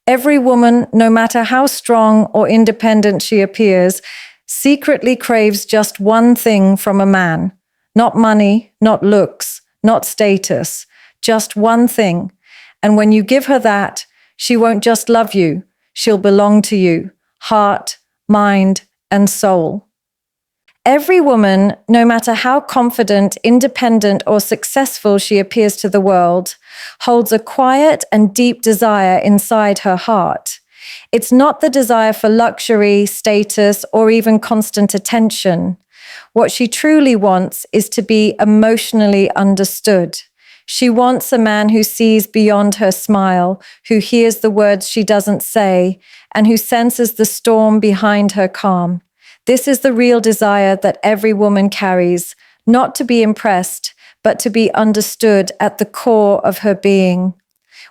Every woman, no matter how strong or independent she appears, secretly craves just one thing from a man. Not money, not looks, not status, just one thing. And when you give her that, she won't just love you, she'll belong to you, heart, mind, and soul. Every woman, no matter how confident, independent, or successful she appears to the world, holds a quiet and deep desire inside her heart. It's not the desire for luxury, status, or even constant attention. What she truly wants is to be emotionally understood. She wants a man who sees beyond her smile, who hears the words she doesn't say, and who senses the storm behind her calm. This is the real desire that every woman carries, not to be impressed, but to be understood at the core of her being.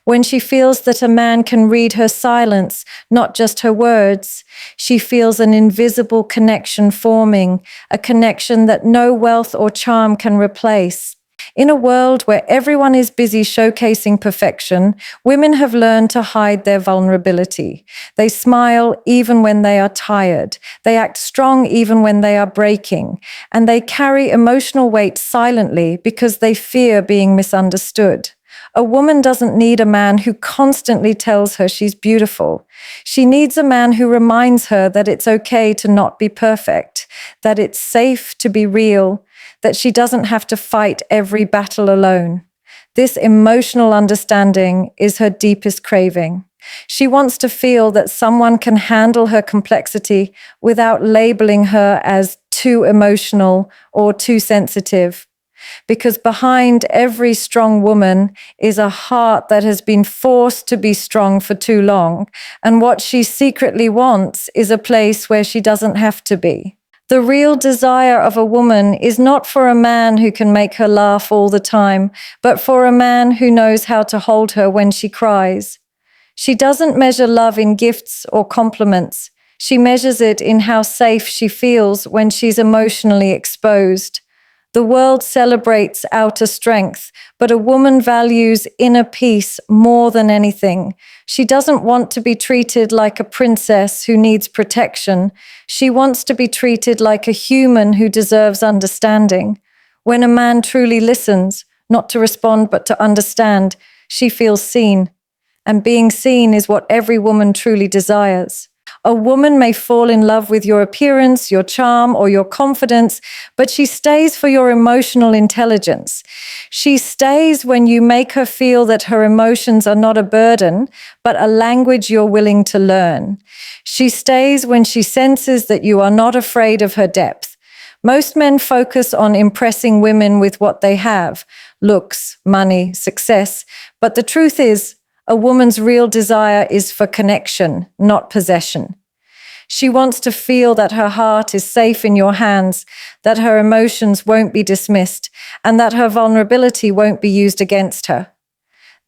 When she feels that a man can read her silence, not just her words, she feels an invisible connection forming, a connection that no wealth or charm can replace. In a world where everyone is busy showcasing perfection, women have learned to hide their vulnerability. They smile even when they are tired. They act strong even when they are breaking. And they carry emotional weight silently because they fear being misunderstood. A woman doesn't need a man who constantly tells her she's beautiful. She needs a man who reminds her that it's okay to not be perfect, that it's safe to be real, that she doesn't have to fight every battle alone. This emotional understanding is her deepest craving. She wants to feel that someone can handle her complexity without labeling her as too emotional or too sensitive. Because behind every strong woman is a heart that has been forced to be strong for too long, and what she secretly wants is a place where she doesn't have to be. The real desire of a woman is not for a man who can make her laugh all the time, but for a man who knows how to hold her when she cries. She doesn't measure love in gifts or compliments. She measures it in how safe she feels when she's emotionally exposed. The world celebrates outer strength, but a woman values inner peace more than anything. She doesn't want to be treated like a princess who needs protection. She wants to be treated like a human who deserves understanding. When a man truly listens, not to respond but to understand, she feels seen. And being seen is what every woman truly desires. A woman may fall in love with your appearance, your charm, or your confidence, but she stays for your emotional intelligence. She stays when you make her feel that her emotions are not a burden, but a language you're willing to learn. She stays when she senses that you are not afraid of her depth. Most men focus on impressing women with what they have, looks, money, success, but the truth is, a woman's real desire is for connection, not possession. She wants to feel that her heart is safe in your hands, that her emotions won't be dismissed, and that her vulnerability won't be used against her.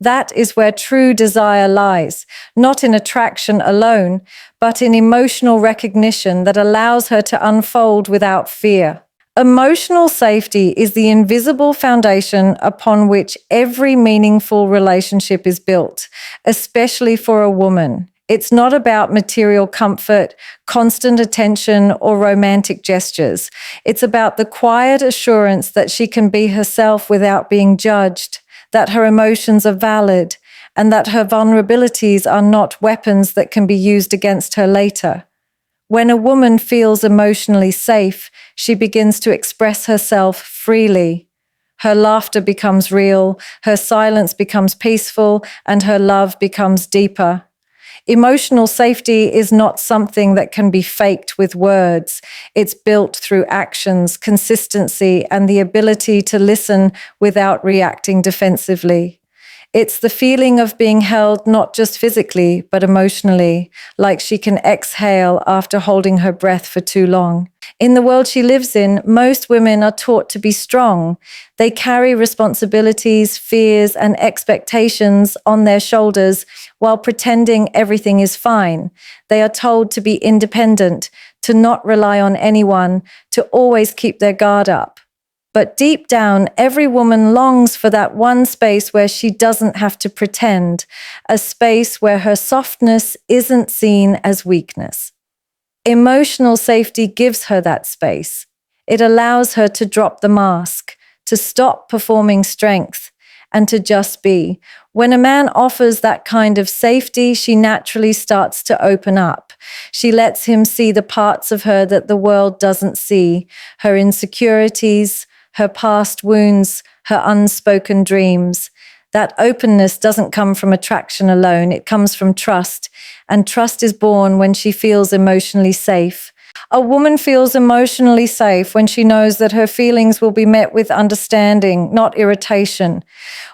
That is where true desire lies, not in attraction alone, but in emotional recognition that allows her to unfold without fear. Emotional safety is the invisible foundation upon which every meaningful relationship is built, especially for a woman. It's not about material comfort, constant attention, or romantic gestures. It's about the quiet assurance that she can be herself without being judged, that her emotions are valid, and that her vulnerabilities are not weapons that can be used against her later. When a woman feels emotionally safe, she begins to express herself freely. Her laughter becomes real, her silence becomes peaceful, and her love becomes deeper. Emotional safety is not something that can be faked with words. It's built through actions, consistency, and the ability to listen without reacting defensively. It's the feeling of being held not just physically, but emotionally, like she can exhale after holding her breath for too long. In the world she lives in, most women are taught to be strong. They carry responsibilities, fears, and expectations on their shoulders while pretending everything is fine. They are told to be independent, to not rely on anyone, to always keep their guard up. But deep down, every woman longs for that one space where she doesn't have to pretend, a space where her softness isn't seen as weakness. Emotional safety gives her that space. It allows her to drop the mask, to stop performing strength, and to just be. When a man offers that kind of safety, she naturally starts to open up. She lets him see the parts of her that the world doesn't see, her insecurities, her past wounds, her unspoken dreams. That openness doesn't come from attraction alone, it comes from trust, and trust is born when she feels emotionally safe. A woman feels emotionally safe when she knows that her feelings will be met with understanding, not irritation.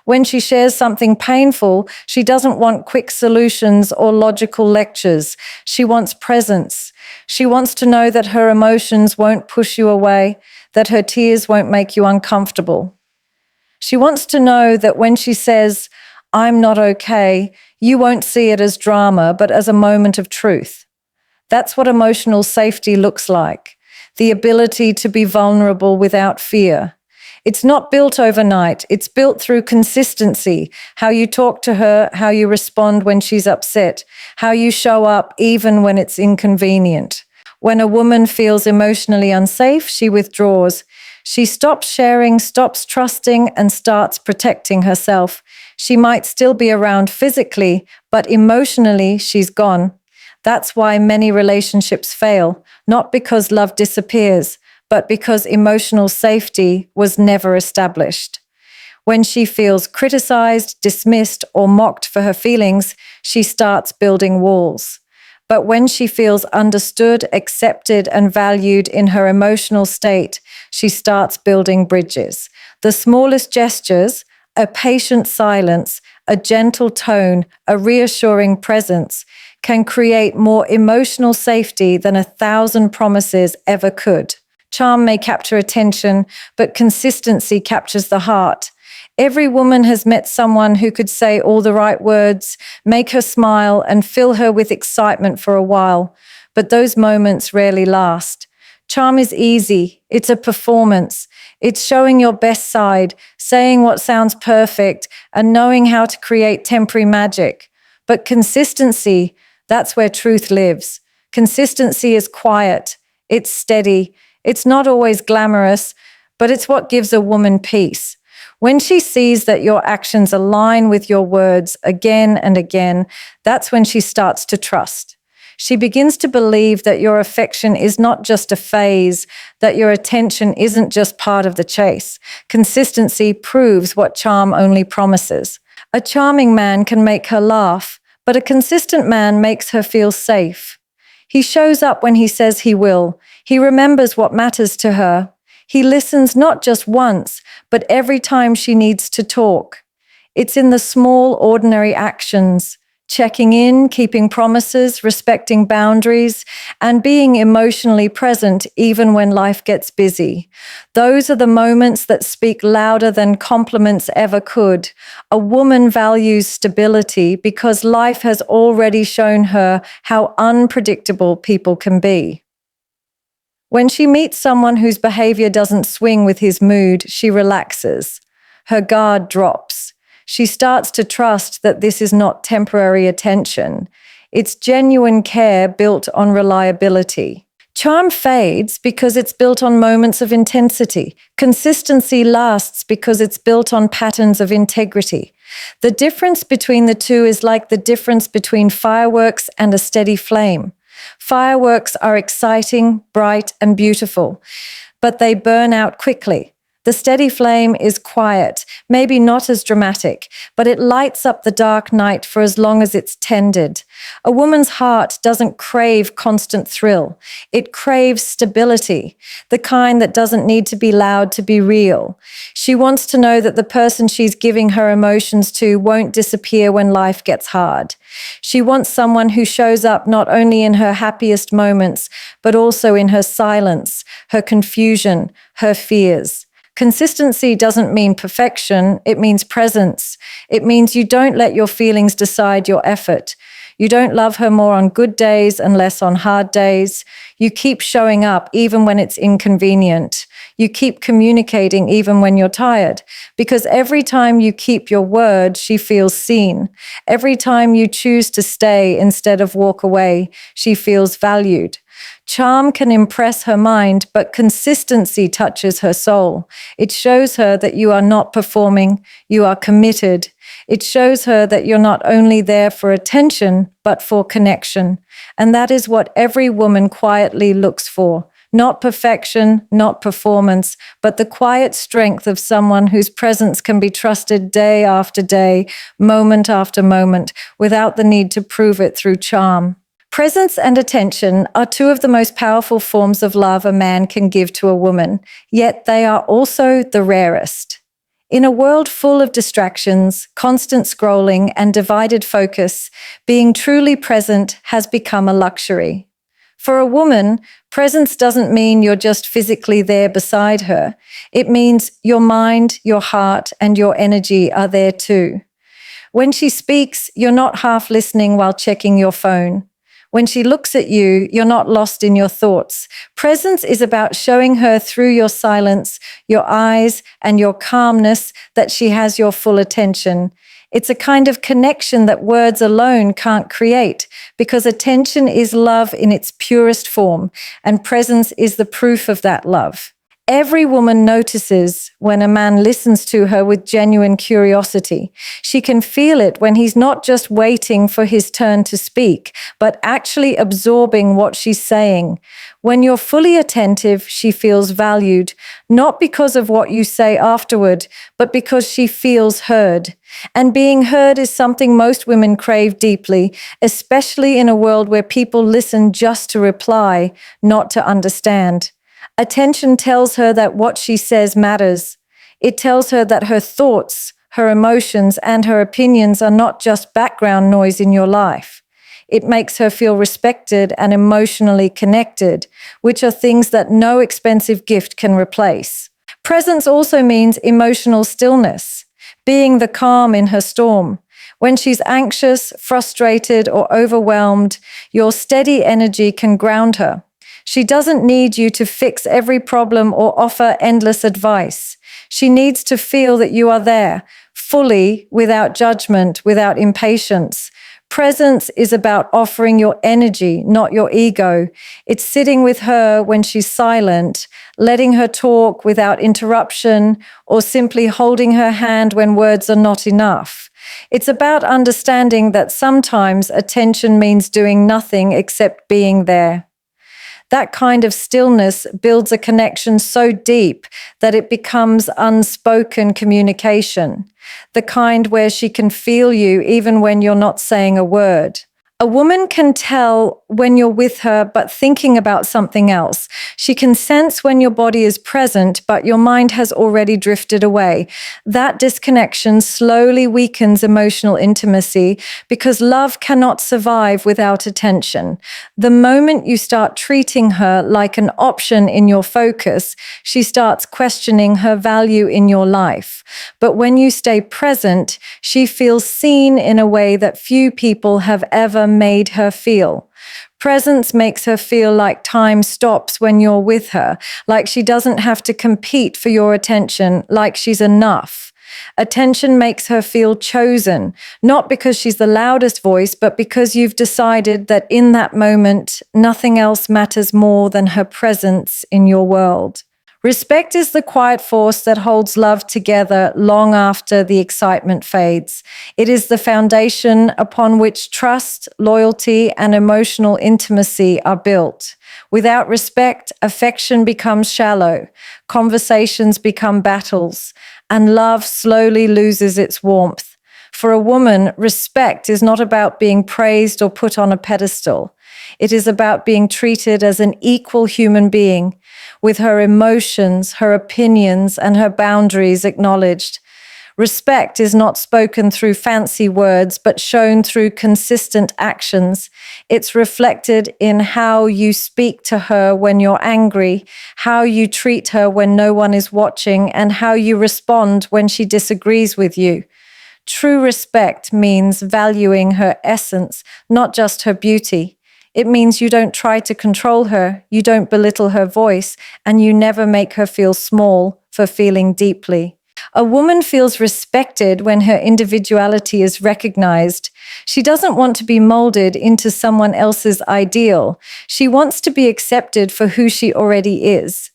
When she shares something painful, she doesn't want quick solutions or logical lectures. She wants presence. She wants to know that her emotions won't push you away, that her tears won't make you uncomfortable. She wants to know that when she says, "I'm not okay," you won't see it as drama, but as a moment of truth. That's what emotional safety looks like, the ability to be vulnerable without fear. It's not built overnight, it's built through consistency, how you talk to her, how you respond when she's upset, how you show up even when it's inconvenient. When a woman feels emotionally unsafe, she withdraws. She stops sharing, stops trusting, and starts protecting herself. She might still be around physically, but emotionally, she's gone. That's why many relationships fail, not because love disappears, but because emotional safety was never established. When she feels criticized, dismissed, or mocked for her feelings, she starts building walls. But when she feels understood, accepted, and valued in her emotional state, she starts building bridges. The smallest gestures, a patient silence, a gentle tone, a reassuring presence, can create more emotional safety than 1,000 promises ever could. Charm may capture attention, but consistency captures the heart. Every woman has met someone who could say all the right words, make her smile, and fill her with excitement for a while, but those moments rarely last. Charm is easy. It's a performance. It's showing your best side, saying what sounds perfect, and knowing how to create temporary magic. But consistency, that's where truth lives. Consistency is quiet. It's steady. It's not always glamorous, but it's what gives a woman peace. When she sees that your actions align with your words again and again, that's when she starts to trust. She begins to believe that your affection is not just a phase, that your attention isn't just part of the chase. Consistency proves what charm only promises. A charming man can make her laugh, but a consistent man makes her feel safe. He shows up when he says he will. He remembers what matters to her. He listens not just once, but every time she needs to talk. It's in the small, ordinary actions, checking in, keeping promises, respecting boundaries, and being emotionally present even when life gets busy. Those are the moments that speak louder than compliments ever could. A woman values stability because life has already shown her how unpredictable people can be. When she meets someone whose behavior doesn't swing with his mood, she relaxes. Her guard drops. She starts to trust that this is not temporary attention. It's genuine care built on reliability. Charm fades because it's built on moments of intensity. Consistency lasts because it's built on patterns of integrity. The difference between the two is like the difference between fireworks and a steady flame. Fireworks are exciting, bright, and beautiful, but they burn out quickly. The steady flame is quiet, maybe not as dramatic, but it lights up the dark night for as long as it's tended. A woman's heart doesn't crave constant thrill. It craves stability, the kind that doesn't need to be loud to be real. She wants to know that the person she's giving her emotions to won't disappear when life gets hard. She wants someone who shows up not only in her happiest moments, but also in her silence, her confusion, her fears. Consistency doesn't mean perfection, it means presence. It means you don't let your feelings decide your effort. You don't love her more on good days and less on hard days. You keep showing up even when it's inconvenient. You keep communicating even when you're tired, because every time you keep your word, she feels seen. Every time you choose to stay instead of walk away, she feels valued. Charm can impress her mind, but consistency touches her soul. It shows her that you are not performing, you are committed. It shows her that you're not only there for attention, but for connection. And that is what every woman quietly looks for. Not perfection, not performance, but the quiet strength of someone whose presence can be trusted day after day, moment after moment, without the need to prove it through charm. Presence and attention are two of the most powerful forms of love a man can give to a woman, yet they are also the rarest. In a world full of distractions, constant scrolling, and divided focus, being truly present has become a luxury. For a woman, presence doesn't mean you're just physically there beside her. It means your mind, your heart, and your energy are there too. When she speaks, you're not half listening while checking your phone. When she looks at you, you're not lost in your thoughts. Presence is about showing her through your silence, your eyes, and your calmness that she has your full attention. It's a kind of connection that words alone can't create, because attention is love in its purest form, and presence is the proof of that love. Every woman notices when a man listens to her with genuine curiosity. She can feel it when he's not just waiting for his turn to speak, but actually absorbing what she's saying. When you're fully attentive, she feels valued, not because of what you say afterward, but because she feels heard. And being heard is something most women crave deeply, especially in a world where people listen just to reply, not to understand. Attention tells her that what she says matters. It tells her that her thoughts, her emotions, and her opinions are not just background noise in your life. It makes her feel respected and emotionally connected, which are things that no expensive gift can replace. Presence also means emotional stillness, being the calm in her storm. When she's anxious, frustrated, or overwhelmed, your steady energy can ground her. She doesn't need you to fix every problem or offer endless advice. She needs to feel that you are there, fully, without judgment, without impatience. Presence is about offering your energy, not your ego. It's sitting with her when she's silent, letting her talk without interruption, or simply holding her hand when words are not enough. It's about understanding that sometimes attention means doing nothing except being there. That kind of stillness builds a connection so deep that it becomes unspoken communication, the kind where she can feel you even when you're not saying a word. A woman can tell when you're with her but thinking about something else. She can sense when your body is present but your mind has already drifted away. That disconnection slowly weakens emotional intimacy because love cannot survive without attention. The moment you start treating her like an option in your focus, she starts questioning her value in your life. But when you stay present, she feels seen in a way that few people have ever made her feel. Presence makes her feel like time stops when you're with her, like she doesn't have to compete for your attention, like she's enough. Attention makes her feel chosen, not because she's the loudest voice, but because you've decided that in that moment, nothing else matters more than her presence in your world. Respect is the quiet force that holds love together long after the excitement fades. It is the foundation upon which trust, loyalty, and emotional intimacy are built. Without respect, affection becomes shallow, conversations become battles, and love slowly loses its warmth. For a woman, respect is not about being praised or put on a pedestal. It is about being treated as an equal human being, with her emotions, her opinions, and her boundaries acknowledged. Respect is not spoken through fancy words, but shown through consistent actions. It's reflected in how you speak to her when you're angry, how you treat her when no one is watching, and how you respond when she disagrees with you. True respect means valuing her essence, not just her beauty. It means you don't try to control her, you don't belittle her voice, and you never make her feel small for feeling deeply. A woman feels respected when her individuality is recognized. She doesn't want to be molded into someone else's ideal. She wants to be accepted for who she already is.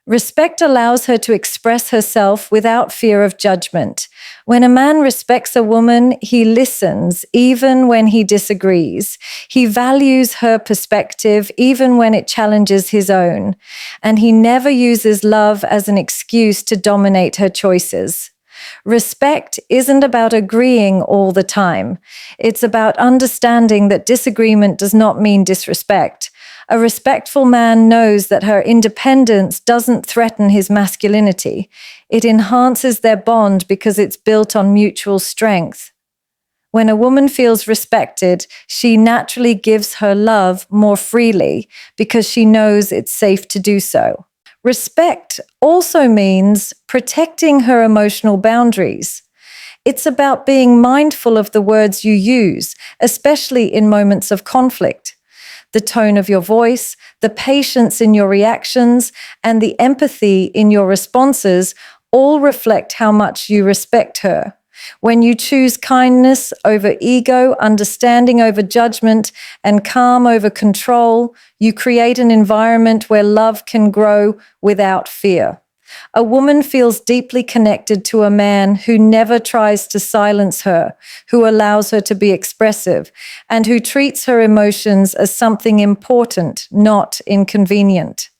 Respect allows her to express herself without fear of judgment. When a man respects a woman, he listens even when he disagrees. He values her perspective even when it challenges his own. And he never uses love as an excuse to dominate her choices. Respect isn't about agreeing all the time. It's about understanding that disagreement does not mean disrespect. A respectful man knows that her independence doesn't threaten his masculinity. It enhances their bond because it's built on mutual strength. When a woman feels respected, she naturally gives her love more freely because she knows it's safe to do so. Respect also means protecting her emotional boundaries. It's about being mindful of the words you use, especially in moments of conflict. The tone of your voice, the patience in your reactions, and the empathy in your responses all reflect how much you respect her. When you choose kindness over ego, understanding over judgment, and calm over control, you create an environment where love can grow without fear. A woman feels deeply connected to a man who never tries to silence her, who allows her to be expressive, and who treats her emotions as something important, not inconvenient.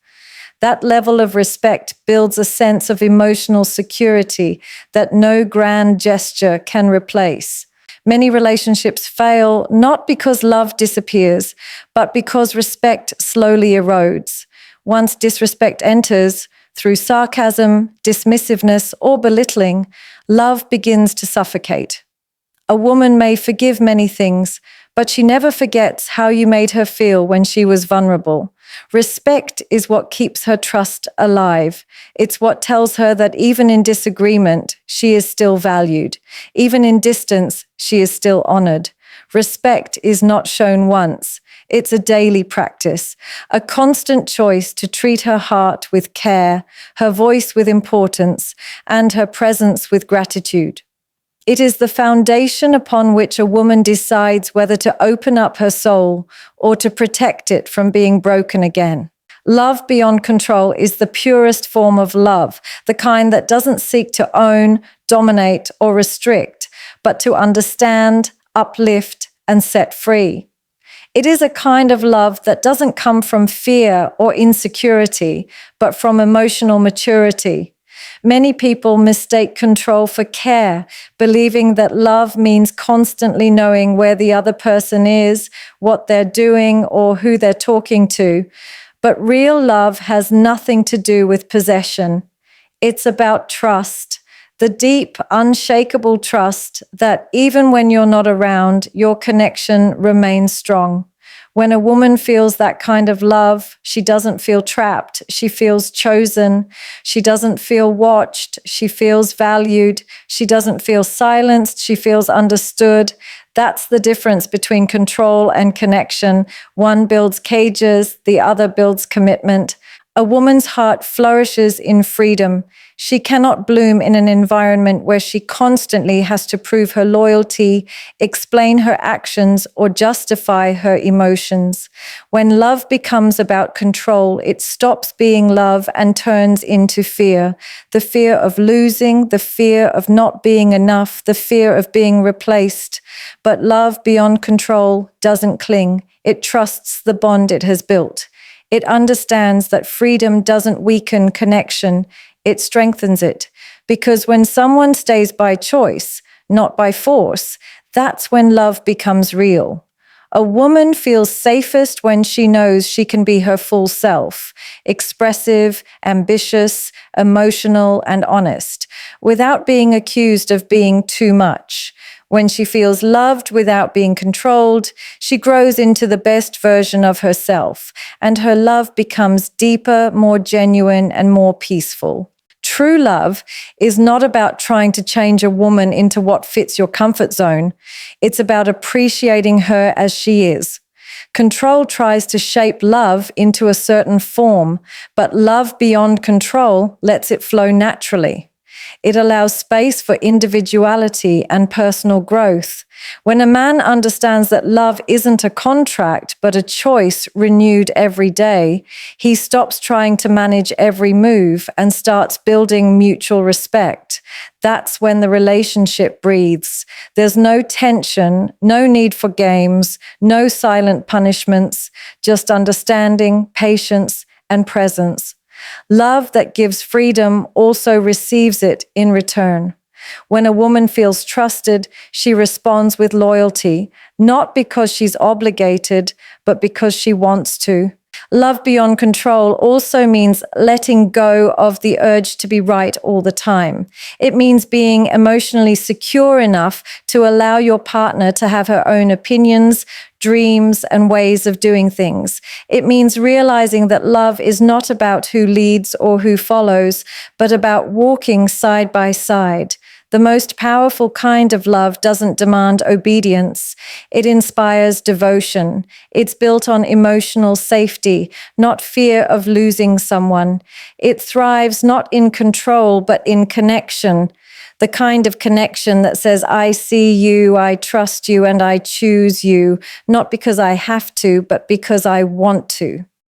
That level of respect builds a sense of emotional security that no grand gesture can replace. Many relationships fail not because love disappears, but because respect slowly erodes. Once disrespect enters, through sarcasm, dismissiveness, or belittling, love begins to suffocate. A woman may forgive many things, but she never forgets how you made her feel when she was vulnerable. Respect is what keeps her trust alive. It's what tells her that even in disagreement, she is still valued. Even in distance, she is still honored. Respect is not shown once. It's a daily practice, a constant choice to treat her heart with care, her voice with importance, and her presence with gratitude. It is the foundation upon which a woman decides whether to open up her soul or to protect it from being broken again. Love beyond control is the purest form of love, the kind that doesn't seek to own, dominate, or restrict, but to understand, uplift, and set free. It is a kind of love that doesn't come from fear or insecurity, but from emotional maturity. Many people mistake control for care, believing that love means constantly knowing where the other person is, what they're doing, or who they're talking to. But real love has nothing to do with possession. It's about trust, the deep, unshakable trust that even when you're not around, your connection remains strong. When a woman feels that kind of love, she doesn't feel trapped. She feels chosen. She doesn't feel watched. She feels valued. She doesn't feel silenced. She feels understood. That's the difference between control and connection. One builds cages, the other builds commitment. A woman's heart flourishes in freedom. She cannot bloom in an environment where she constantly has to prove her loyalty, explain her actions, or justify her emotions. When love becomes about control, it stops being love and turns into fear. The fear of losing, the fear of not being enough, the fear of being replaced. But love beyond control doesn't cling. It trusts the bond it has built. It understands that freedom doesn't weaken connection, it strengthens it. Because when someone stays by choice, not by force, that's when love becomes real. A woman feels safest when she knows she can be her full self, expressive, ambitious, emotional, and honest, without being accused of being too much. When she feels loved without being controlled, she grows into the best version of herself, and her love becomes deeper, more genuine, and more peaceful. True love is not about trying to change a woman into what fits your comfort zone. It's about appreciating her as she is. Control tries to shape love into a certain form, but love beyond control lets it flow naturally. It allows space for individuality and personal growth. When a man understands that love isn't a contract, but a choice renewed every day, he stops trying to manage every move and starts building mutual respect. That's when the relationship breathes. There's no tension, no need for games, no silent punishments, just understanding, patience, and presence. Love that gives freedom also receives it in return. When a woman feels trusted, she responds with loyalty, not because she's obligated, but because she wants to. Love beyond control also means letting go of the urge to be right all the time. It means being emotionally secure enough to allow your partner to have her own opinions, dreams, and ways of doing things. It means realizing that love is not about who leads or who follows, but about walking side by side. The most powerful kind of love doesn't demand obedience. It inspires devotion. It's built on emotional safety, not fear of losing someone. It thrives not in control, but in connection. The kind of connection that says, I see you, I trust you, and I choose you, not because I have to, but because I want to.